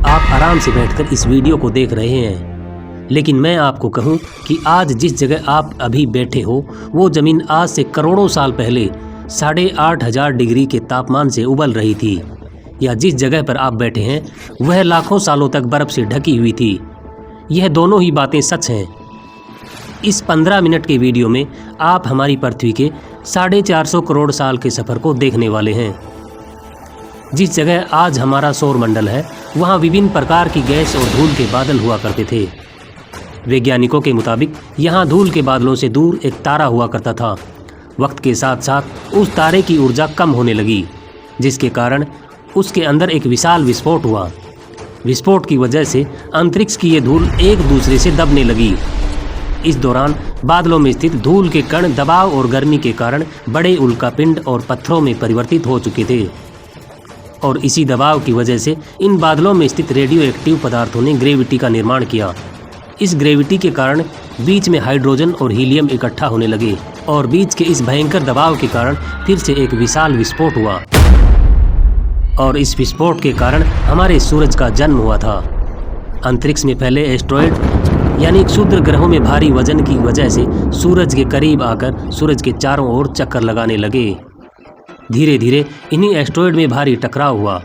आप आराम से बैठकर इस वीडियो को देख रहे हैं। लेकिन मैं आपको कहूं कि आज जिस जगह आप अभी बैठे हो वो ज़मीन आज से करोड़ों साल पहले 8,500 डिग्री के तापमान से उबल रही थी, या जिस जगह पर आप बैठे हैं वह लाखों सालों तक बर्फ़ से ढकी हुई थी। यह दोनों ही बातें सच हैं। इस 15 मिनट के वीडियो में आप हमारी पृथ्वी के 450 करोड़ साल के सफ़र को देखने वाले हैं। जिस जगह आज हमारा सौरमंडल है वहाँ विभिन्न प्रकार की गैस और धूल के बादल हुआ करते थे। वैज्ञानिकों के मुताबिक यहाँ धूल के बादलों से दूर एक तारा हुआ करता था। वक्त के साथ साथ उस तारे की ऊर्जा कम होने लगी, जिसके कारण उसके अंदर एक विशाल विस्फोट हुआ। विस्फोट की वजह से अंतरिक्ष की ये धूल एक दूसरे से दबने लगी। इस दौरान बादलों में स्थित धूल के कण दबाव और गर्मी के कारण बड़े उल्कापिंड और पत्थरों में परिवर्तित हो चुके थे, और इसी दबाव की वजह से इन बादलों में स्थित रेडियो एक्टिव पदार्थों ने ग्रेविटी का निर्माण किया। इस ग्रेविटी के कारण बीच में हाइड्रोजन और हीलियम इकट्ठा होने लगे, और बीच के इस भयंकर दबाव के कारण फिर से एक विशाल विस्फोट हुआ, और इस विस्फोट के कारण हमारे सूरज का जन्म हुआ था। अंतरिक्ष में फैले एस्ट्रॉयड यानी क्षुद्र ग्रहों में भारी वजन की वजह से सूरज के करीब आकर सूरज के चारों ओर चक्कर लगाने लगे। धीरे धीरे इन्हीं एस्ट्रॉयड में भारी टकराव हुआ,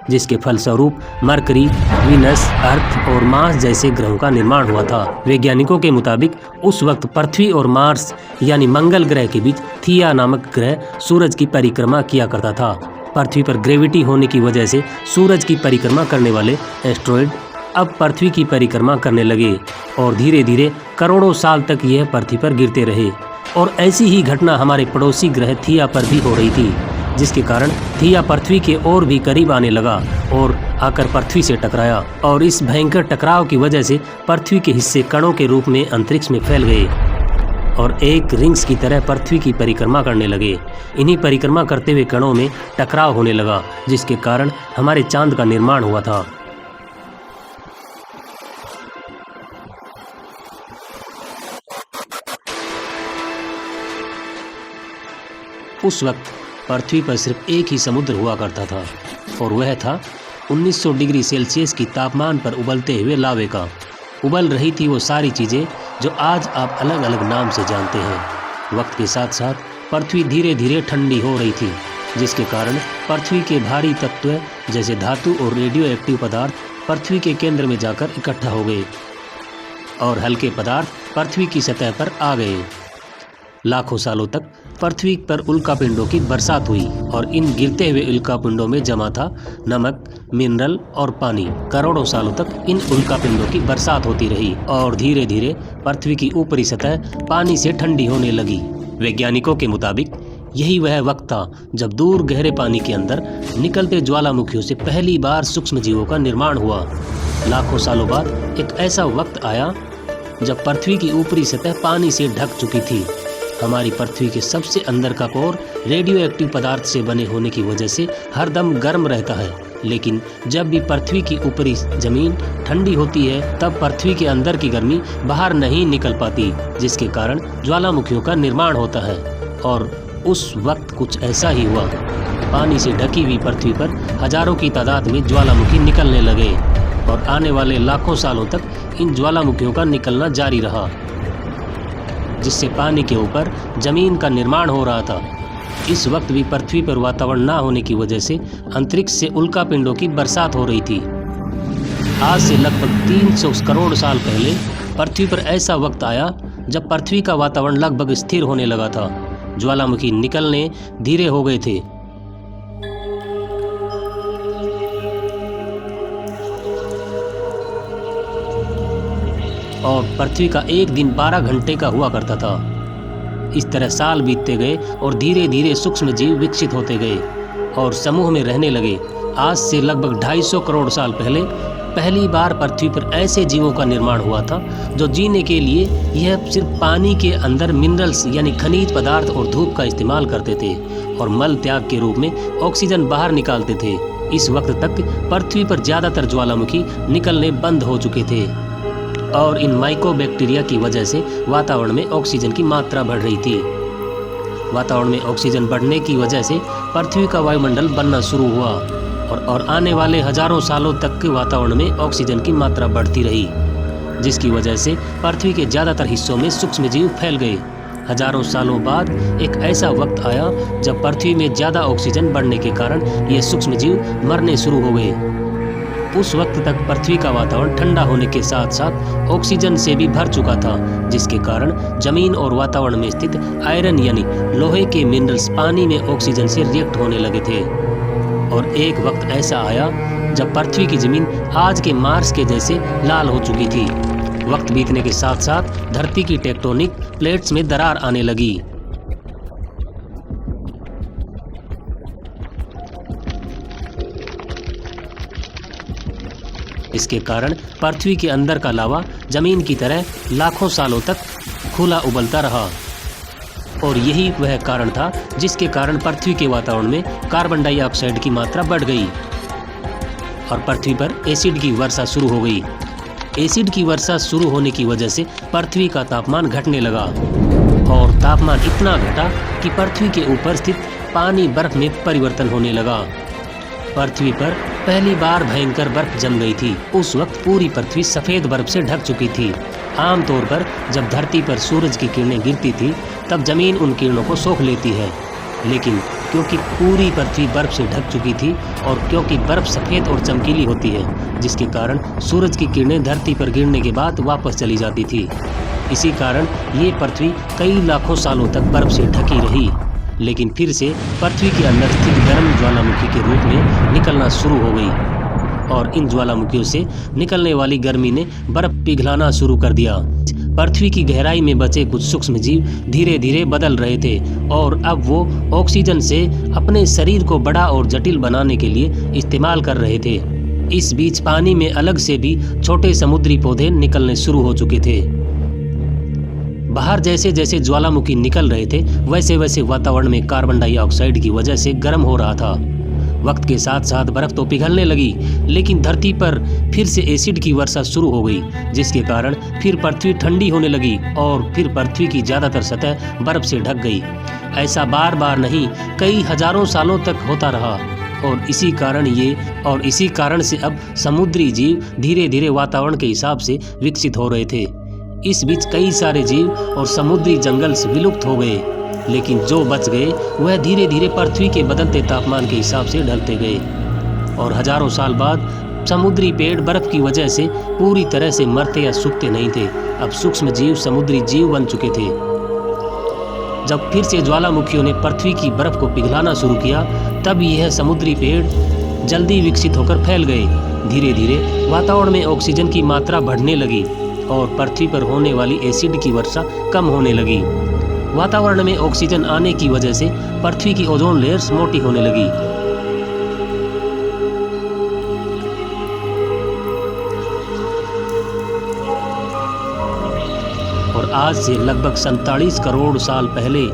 जिसके फलस्वरूप मरकरी, वीनस, अर्थ और मार्स जैसे ग्रहों का निर्माण हुआ था। वैज्ञानिकों के मुताबिक उस वक्त पृथ्वी और मार्स यानी मंगल ग्रह के बीच थिया नामक ग्रह सूरज की परिक्रमा किया करता था। पृथ्वी पर ग्रेविटी होने की वजह से सूरज की परिक्रमा करने वाले एस्ट्रॉयड अब पृथ्वी की परिक्रमा करने लगे, और धीरे धीरे करोड़ों साल तक यह पृथ्वी पर गिरते रहे। और ऐसी ही घटना हमारे पड़ोसी ग्रह थिया पर भी हो रही थी, जिसके कारण थिया पृथ्वी के और भी करीब आने लगा और आकर पृथ्वी से टकराया, और इस भयंकर टकराव की वजह से पृथ्वी के हिस्से कणों के रूप में अंतरिक्ष में फैल गए और एक रिंग्स की तरह पृथ्वी की परिक्रमा करने लगे। इन्हीं परिक्रमा करते हुए कणों में टकराव होने लगा, जिसके कारण हमारे चांद का निर्माण हुआ था। उस वक्त पृथ्वी पर सिर्फ एक ही समुद्र हुआ करता था, और वह था 1900 डिग्री सेल्सियस की तापमान पर उबलते हुए लावे का। उबल रही थी वो सारी चीज़ें जो आज आप अलग अलग नाम से जानते हैं। वक्त के साथ साथ पृथ्वी धीरे धीरे ठंडी हो रही थी, जिसके कारण पृथ्वी के भारी तत्व जैसे धातु और रेडियो एक्टिव पदार्थ पृथ्वी के केंद्र में जाकर इकट्ठा हो गए, और हल्के पदार्थ पृथ्वी की सतह पर आ गए। लाखों सालों तक पृथ्वी पर उल्कापिंडों की बरसात हुई, और इन गिरते हुए उल्कापिंडों में जमा था नमक, मिनरल और पानी। करोड़ों सालों तक इन उल्कापिंडों की बरसात होती रही, और धीरे धीरे पृथ्वी की ऊपरी सतह पानी से ठंडी होने लगी। वैज्ञानिकों के मुताबिक यही वह वक्त था जब दूर गहरे पानी के अंदर निकलते ज्वालामुखियों से पहली बार सूक्ष्म जीवों का निर्माण हुआ। लाखों सालों बाद एक ऐसा वक्त आया जब पृथ्वी की ऊपरी सतह पानी से ढक चुकी थी। हमारी पृथ्वी के सबसे अंदर का कोर रेडियो एक्टिव पदार्थ से बने होने की वजह से हरदम गर्म रहता है, लेकिन जब भी पृथ्वी की ऊपरी जमीन ठंडी होती है तब पृथ्वी के अंदर की गर्मी बाहर नहीं निकल पाती, जिसके कारण ज्वालामुखियों का निर्माण होता है। और उस वक्त कुछ ऐसा ही हुआ। पानी से ढकी हुई पृथ्वी पर हजारों की तादाद में ज्वालामुखी निकलने लगे, और आने वाले लाखों सालों तक इन ज्वालामुखियों का निकलना जारी रहा, जिससे पानी के ऊपर जमीन का निर्माण हो रहा था। इस वक्त भी पृथ्वी पर वातावरण न होने की वजह से अंतरिक्ष से उल्कापिंडों की बरसात हो रही थी। आज से लगभग 300 करोड़ साल पहले पृथ्वी पर ऐसा वक्त आया जब पृथ्वी का वातावरण लगभग स्थिर होने लगा था। ज्वालामुखी निकलने धीरे हो गए थे, और पृथ्वी का एक दिन 12 घंटे का हुआ करता था। इस तरह साल बीतते गए और धीरे धीरे सूक्ष्म जीव विकसित होते गए और समूह में रहने लगे। आज से लगभग 250 करोड़ साल पहले पहली बार पृथ्वी पर ऐसे जीवों का निर्माण हुआ था जो जीने के लिए यह सिर्फ पानी के अंदर मिनरल्स यानी खनिज पदार्थ और धूप का इस्तेमाल करते थे, और मल त्याग के रूप में ऑक्सीजन बाहर निकालते थे। इस वक्त तक पृथ्वी पर ज़्यादातर ज्वालामुखी निकलने बंद हो चुके थे, और इन माइकोबैक्टीरिया की वजह से वातावरण में ऑक्सीजन की मात्रा बढ़ रही थी। वातावरण में ऑक्सीजन बढ़ने की वजह से पृथ्वी का वायुमंडल बनना शुरू हुआ, और आने वाले हजारों सालों तक के वातावरण में ऑक्सीजन की मात्रा बढ़ती रही, जिसकी वजह से पृथ्वी के ज़्यादातर हिस्सों में सूक्ष्म जीव फैल गए। हजारों सालों बाद एक ऐसा वक्त आया जब पृथ्वी में ज़्यादा ऑक्सीजन बढ़ने के कारण ये सूक्ष्म जीव मरने शुरू हो गए। उस वक्त तक पृथ्वी का वातावरण ठंडा होने के साथ साथ ऑक्सीजन से भी भर चुका था, जिसके कारण जमीन और वातावरण में स्थित आयरन यानी लोहे के मिनरल्स पानी में ऑक्सीजन से रिएक्ट होने लगे थे। और एक वक्त ऐसा आया जब पृथ्वी की जमीन आज के मार्स के जैसे लाल हो चुकी थी। वक्त बीतने के साथ साथ धरती की टेक्टोनिक प्लेट्स में दरार आने लगी। इसके कारण पृथ्वी के अंदर का लावा जमीन की तरह लाखों सालों तक खुला उबलता रहा। और यही वह कारण था जिसके कारण पृथ्वी के वातावरण में कार्बन डाइऑक्साइड की मात्रा बढ़ गई और पृथ्वी पर एसिड की वर्षा शुरू हो गई। एसिड की वर्षा शुरू होने की वजह से पृथ्वी का तापमान घटने लगा और तापमान इतना घटा कि पृथ्वी के ऊपर स्थित पानी बर्फ में परिवर्तन होने लगा। पृथ्वी पर पहली बार भयंकर बर्फ जम गई थी। उस वक्त पूरी पृथ्वी सफ़ेद बर्फ से ढक चुकी थी। आमतौर पर जब धरती पर सूरज की किरणें गिरती थी तब जमीन उन किरणों को सोख लेती है, लेकिन क्योंकि पूरी पृथ्वी बर्फ से ढक चुकी थी और क्योंकि बर्फ सफ़ेद और चमकीली होती है, जिसके कारण सूरज की किरणें धरती पर गिरने के बाद वापस चली जाती थी। इसी कारण ये पृथ्वी कई लाखों सालों तक बर्फ से ढकी रही, लेकिन फिर से पृथ्वी के अंदर स्थित गर्म ज्वालामुखी के रूप में निकलना शुरू हो गई और इन ज्वालामुखियों से निकलने वाली गर्मी ने बर्फ पिघलाना शुरू कर दिया। पृथ्वी की गहराई में बचे कुछ सूक्ष्म जीव धीरे धीरे बदल रहे थे और अब वो ऑक्सीजन से अपने शरीर को बड़ा और जटिल बनाने के लिए इस्तेमाल कर रहे थे। इस बीच पानी में अलग से भी छोटे समुद्री पौधे निकलने शुरू हो चुके थे। बाहर जैसे जैसे ज्वालामुखी निकल रहे थे वैसे वैसे वातावरण में कार्बन डाइऑक्साइड की वजह से गर्म हो रहा था। वक्त के साथ साथ बर्फ तो पिघलने लगी, लेकिन धरती पर फिर से एसिड की वर्षा शुरू हो गई, जिसके कारण फिर पृथ्वी ठंडी होने लगी और फिर पृथ्वी की ज़्यादातर सतह बर्फ से ढक गई। ऐसा बार बार नहीं, कई हजारों सालों तक होता रहा और इसी कारण से अब समुद्री जीव धीरे धीरे वातावरण के हिसाब से विकसित हो रहे थे। इस बीच कई सारे जीव और समुद्री जंगल विलुप्त हो गए, लेकिन जो बच गए वह धीरे धीरे पृथ्वी के बदलते तापमान के हिसाब से ढलते गए और हजारों साल बाद समुद्री पेड़ बर्फ की वजह से पूरी तरह से मरते या सूखते नहीं थे। अब सूक्ष्म जीव समुद्री जीव बन चुके थे। जब फिर से ज्वालामुखियों ने पृथ्वी की बर्फ को पिघलाना शुरू किया, तब यह समुद्री पेड़ जल्दी विकसित होकर फैल गए। धीरे धीरे वातावरण में ऑक्सीजन की मात्रा बढ़ने लगी और पृथ्वी पर होने वाली एसिड की वर्षा कम होने लगी। वातावरण में ऑक्सीजन आने की वजह से पृथ्वी की ओजोन लेयर्स मोटी होने लगी। और आज से लगभग 47 करोड़ साल पहले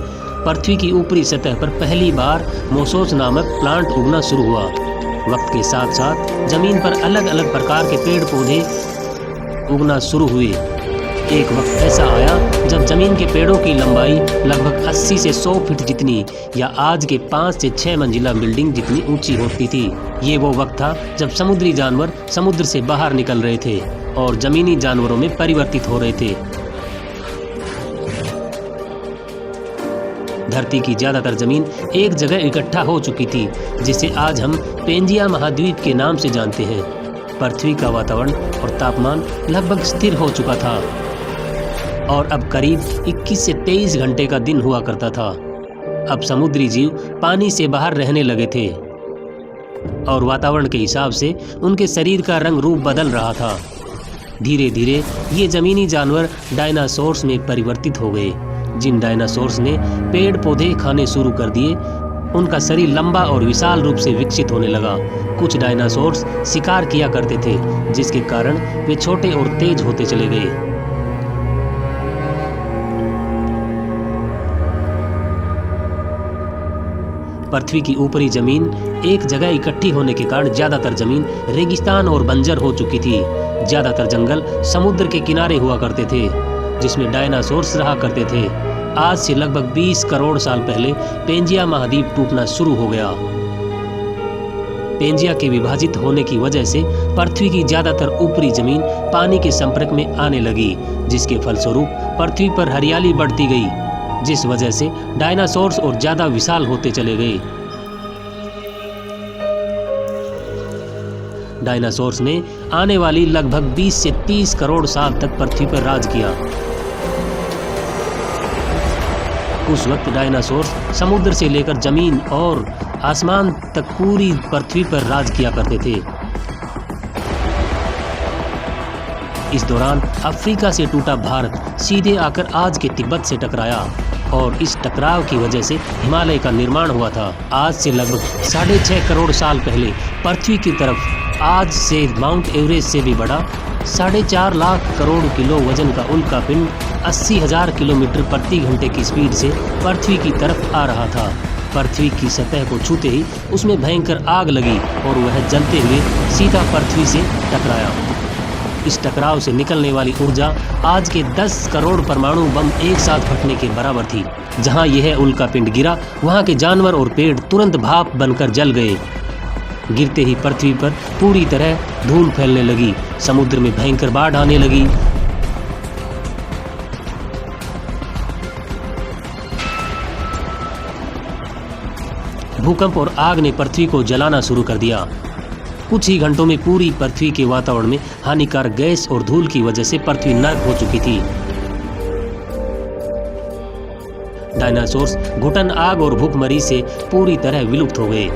पृथ्वी की ऊपरी सतह पर पहली बार मोसोस नामक प्लांट उगना शुरू हुआ। वक्त के साथ साथ जमीन पर अलग अलग प्रकार के पेड़ पौधे उगना शुरू हुए। एक वक्त ऐसा आया जब जमीन के पेड़ों की लंबाई लगभग 80 से 100 फीट जितनी या आज के 5 से 6 मंजिला बिल्डिंग जितनी ऊंची होती थी। ये वो वक्त था जब समुद्री जानवर समुद्र से बाहर निकल रहे थे और जमीनी जानवरों में परिवर्तित हो रहे थे। धरती की ज्यादातर जमीन एक जगह इकट्ठा हो चुकी थी, जिसे आज हम पेंजिया महाद्वीप के नाम से जानते हैं। पृथ्वी का वातावरण और तापमान लगभग स्थिर हो चुका था और अब करीब 21 से 23 घंटे का दिन हुआ करता था। अब समुद्री जीव पानी से बाहर रहने लगे थे और वातावरण के हिसाब से उनके शरीर का रंग रूप बदल रहा था। धीरे धीरे ये जमीनी जानवर डायनासोर्स में परिवर्तित हो गए। जिन डायनासोर्स ने पेड़ पौधे खाने शुरू कर दिए, उनका शरीर लंबा और विशाल रूप से विकसित होने लगा। कुछ डायनासोर्स शिकार किया करते थे, जिसके कारण वे छोटे और तेज होते चले गए। पृथ्वी की ऊपरी जमीन एक जगह इकट्ठी होने के कारण ज्यादातर जमीन रेगिस्तान और बंजर हो चुकी थी। ज्यादातर जंगल समुद्र के किनारे हुआ करते थे, जिसमें डायनासोर्स रहा करते थे। आज से लगभग 20 करोड़ साल पहले पेंजिया महाद्वीप टूटना शुरू हो गया। पेंजिया के विभाजित होने की वजह से पृथ्वी की ज्यादातर ऊपरी जमीन पानी के संपर्क में आने लगी, जिसके फलस्वरूप पृथ्वी पर हरियाली बढ़ती गई, जिस वजह से डायनासोर्स और ज्यादा विशाल होते चले गए। डायनासोर्स ने आने वाली लगभग 20 से 30 करोड़ साल तक पृथ्वी पर राज किया। उस वक्त डायनासोर्स समुद्र से लेकर जमीन और आसमान तक पूरी पृथ्वी पर राज किया करते थे। इस दौरान अफ्रीका से टूटा भारत सीधे आकर आज के तिब्बत से टकराया और इस टकराव की वजह से हिमालय का निर्माण हुआ था। आज से लगभग 6.5 करोड़ साल पहले पृथ्वी की तरफ आज से माउंट एवरेस्ट से भी बड़ा 4.5 लाख करोड़ किलो वजन का उल्कापिंड 80,000 किलोमीटर प्रति घंटे की स्पीड से पृथ्वी की तरफ आ रहा था। पृथ्वी की सतह को छूते ही उसमें भयंकर आग लगी और वह जलते हुए सीधा पृथ्वी से टकराया। इस टकराव से निकलने वाली ऊर्जा आज के 10 करोड़ परमाणु बम एक साथ फटने के बराबर थी। जहां यह उल्कापिंड गिरा, वहां के जानवर और पेड़ तुरंत भाप बनकर जल गए। गिरते ही पृथ्वी पर पूरी तरह धूल फैलने लगी, समुद्र में भयंकर बाढ़ आने लगी। भूकंप और आग ने पृथ्वी को जलाना शुरू कर दिया। कुछ ही घंटों में पूरी पृथ्वी के वातावरण में हानिकारक गैस और धूल की वजह से पृथ्वी नर्क हो चुकी थी। डायनासोर्स घुटन, आग और भूखमरी से पूरी तरह विलुप्त हो गए।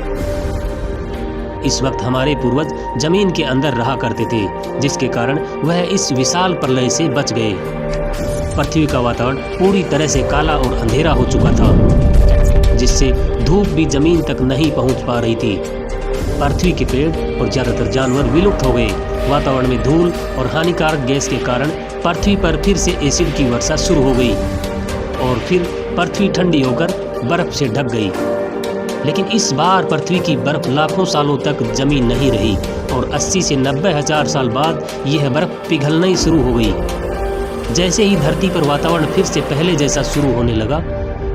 इस वक्त हमारे पूर्वज जमीन के अंदर रहा करते थे, जिसके कारण वह इस विशाल प्रलय से बच गए। पृथ्वी का वातावरण पूरी तरह से काला और अंधेरा हो चुका था, जिससे धूप भी जमीन तक नहीं पहुंच पा रही थी। पृथ्वी के पेड़ और ज्यादातर जानवर विलुप्त हो गए। वातावरण में धूल और हानिकारक गैस के कारण पृथ्वी पर फिर से एसिड की वर्षा शुरू हो गई और फिर पृथ्वी ठंडी होकर बर्फ से ढक गई। लेकिन इस बार पृथ्वी की बर्फ लाखों सालों तक जमी नहीं रही और 80 से 90 हजार साल बाद यह बर्फ पिघलना ही शुरू हो गई। जैसे ही धरती पर वातावरण फिर से पहले जैसा शुरू होने लगा,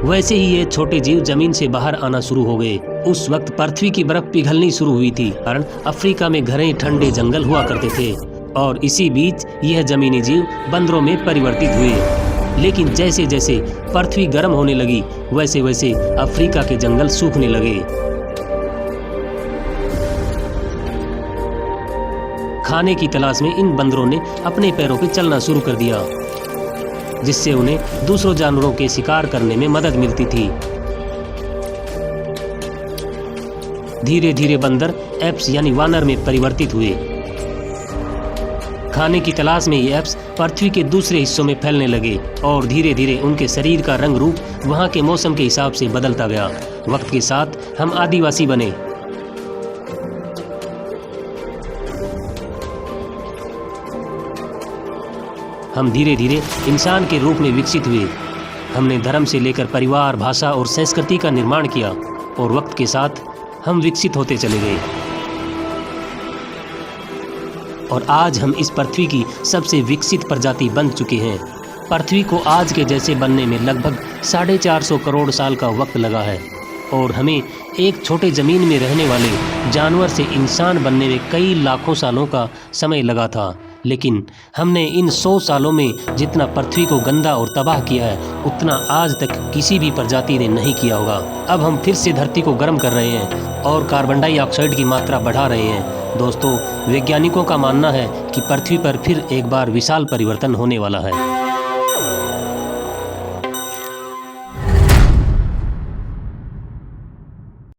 वैसे ही ये छोटे जीव जमीन से बाहर आना शुरू हो गए। उस वक्त पृथ्वी की बर्फ पिघलनी शुरू हुई थी, कारण अफ्रीका में घने ठंडे जंगल हुआ करते थे और इसी बीच यह जमीनी जीव बंदरों में परिवर्तित हुए। लेकिन जैसे जैसे पृथ्वी गर्म होने लगी, वैसे वैसे अफ्रीका के जंगल सूखने लगे। खाने की तलाश में इन बंदरों ने अपने पैरों पे चलना शुरू कर दिया, जिससे उन्हें दूसरों जानवरों के शिकार करने में मदद मिलती थी। धीरे धीरे बंदर एप्स यानी वानर में परिवर्तित हुए। खाने की तलाश में ये एप्स पृथ्वी के दूसरे हिस्सों में फैलने लगे और धीरे धीरे उनके शरीर का रंग रूप वहां के मौसम के हिसाब से बदलता गया। वक्त के साथ हम आदिवासी बने। हम धीरे धीरे इंसान के रूप में विकसित हुए। हमने धर्म से लेकर परिवार, भाषा और संस्कृति का निर्माण किया और वक्त के साथ हम विकसित होते चले गए और आज हम इस पृथ्वी की सबसे विकसित प्रजाति बन चुके हैं। पृथ्वी को आज के जैसे बनने में लगभग 450 करोड़ साल का वक्त लगा है और हमें एक छोटे ज़मीन में रहने वाले जानवर से इंसान बनने में कई लाखों सालों का समय लगा था। लेकिन हमने इन 100 सालों में जितना पृथ्वी को गंदा और तबाह किया है, उतना आज तक किसी भी प्रजाति ने नहीं किया होगा। अब हम फिर से धरती को गर्म कर रहे हैं और कार्बन डाइऑक्साइड की मात्रा बढ़ा रहे हैं। दोस्तों, वैज्ञानिकों का मानना है कि पृथ्वी पर फिर एक बार विशाल परिवर्तन होने वाला है।